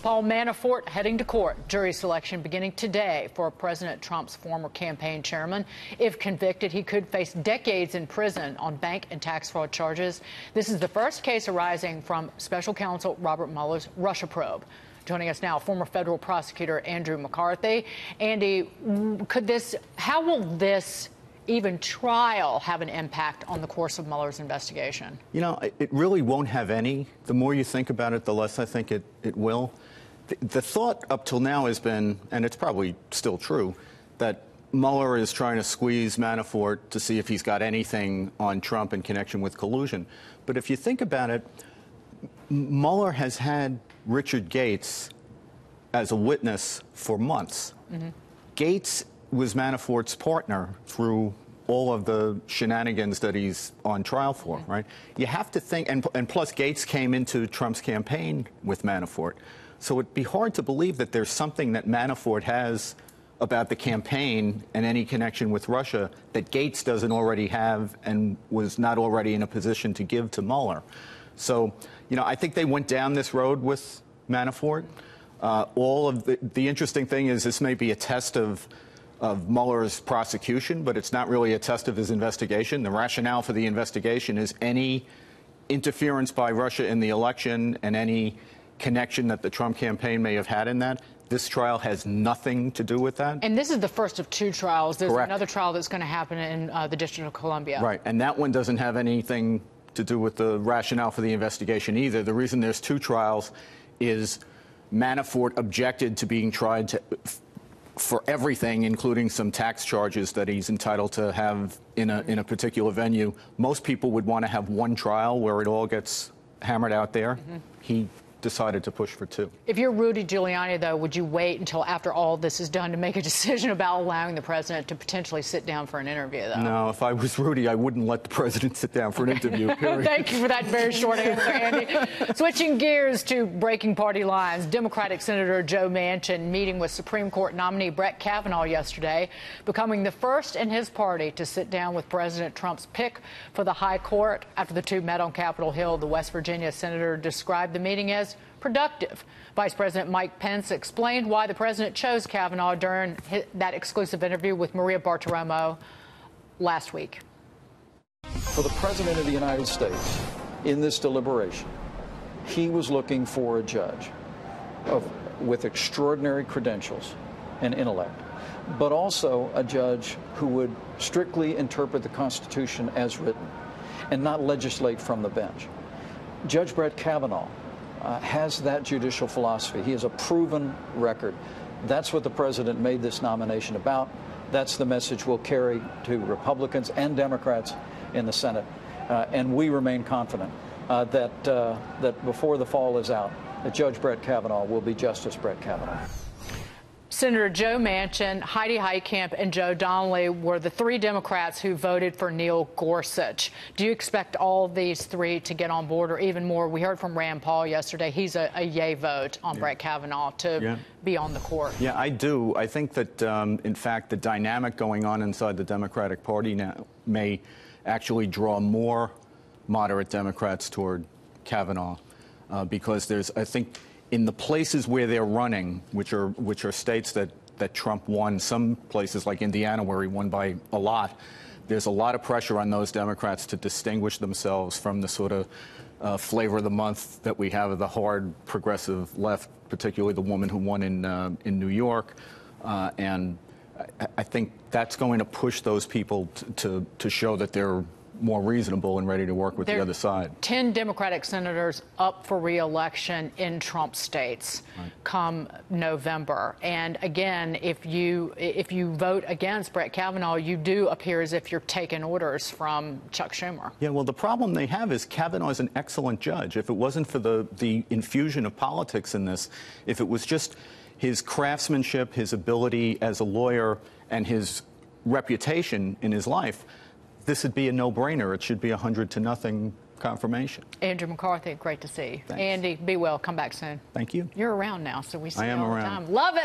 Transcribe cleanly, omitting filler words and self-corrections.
Paul Manafort heading to court. Jury selection beginning today for President Trump's former campaign chairman. If convicted, he could face decades in prison on bank and tax fraud charges. This is the first case arising from special counsel Robert Mueller's Russia probe. Joining us now, former federal prosecutor Andrew McCarthy. Andy, how will this even trial have an impact on the course of Mueller's investigation? You know, it really won't have any. The more you think about it, the less I think it will. The thought up till now has been, and it's probably still true, that Mueller is trying to squeeze Manafort to see if he's got anything on Trump in connection with collusion. But if you think about it, Mueller has had Richard Gates as a witness for months. Mm-hmm. Gates was Manafort's partner through all of the shenanigans that he's on trial for, right? You have to think, and plus Gates came into Trump's campaign with Manafort. So it'd be hard to believe that there's something that Manafort has about the campaign and any connection with Russia that Gates doesn't already have and was not already in a position to give to Mueller. So, you know, I think they went down this road with Manafort. All of the interesting thing is this may be a test of Mueller's prosecution, but it's not really a test of his investigation. The rationale for the investigation is any interference by Russia in the election and any connection that the Trump campaign may have had in that. This trial has nothing to do with that. And this is the first of two trials. There's Correct. Another trial that's going to happen in the District of Columbia. Right, and that one doesn't have anything to do with the rationale for the investigation either. The reason there's two trials is Manafort objected to being tried for everything, including some tax charges that he's entitled to have in a particular venue. Most people would want to have one trial where it all gets hammered out there. Mm-hmm. He decided to push for two. If you're Rudy Giuliani, though, would you wait until after all this is done to make a decision about allowing the president to potentially sit down for an interview, though? No, if I was Rudy, I wouldn't let the president sit down for an interview, period. Thank you for that very short answer, Andy. Switching gears to breaking party lines, Democratic Senator Joe Manchin meeting with Supreme Court nominee Brett Kavanaugh yesterday, becoming the first in his party to sit down with President Trump's pick for the high court. After the two met on Capitol Hill, the West Virginia senator described the meeting as productive. Vice President Mike Pence explained why the president chose Kavanaugh during that exclusive interview with Maria Bartiromo last week. For the President of the United States, in this deliberation, he was looking for a judge with extraordinary credentials and intellect, but also a judge who would strictly interpret the Constitution as written and not legislate from the bench. Judge Brett Kavanaugh has that judicial philosophy. He has a proven record. That's what the president made this nomination about. That's the message we'll carry to Republicans and Democrats in the Senate. And we remain confident that before the fall is out, that Judge Brett Kavanaugh will be Justice Brett Kavanaugh. Senator Joe Manchin, Heidi Heitkamp, and Joe Donnelly were the three Democrats who voted for Neil Gorsuch. Do you expect all these three to get on board, or even more? We heard from Rand Paul yesterday. He's a yay vote on Brett Kavanaugh to be on the court. Yeah, I do. I think that, in fact, the dynamic going on inside the Democratic Party now may actually draw more moderate Democrats toward Kavanaugh because there's, I think, in the places where they're running, which are states that Trump won, some places like Indiana where he won by a lot, there's a lot of pressure on those Democrats to distinguish themselves from the sort of flavor of the month that we have of the hard progressive left, particularly the woman who won in New York. And I think that's going to push those people to show that they're more reasonable and ready to work with the other side. 10 Democratic senators up for re-election in Trump states come November. And again, if you vote against Brett Kavanaugh, you do appear as if you're taking orders from Chuck Schumer. Yeah, well, the problem they have is Kavanaugh is an excellent judge. If it wasn't for the infusion of politics in this, if it was just his craftsmanship, his ability as a lawyer, and his reputation in his life, this would be a no-brainer. It should be 100-0 confirmation. Andrew McCarthy, great to see you. Thanks. Andy, be well. Come back soon. Thank you. You're around now, so we see you all all the around. time. Love it.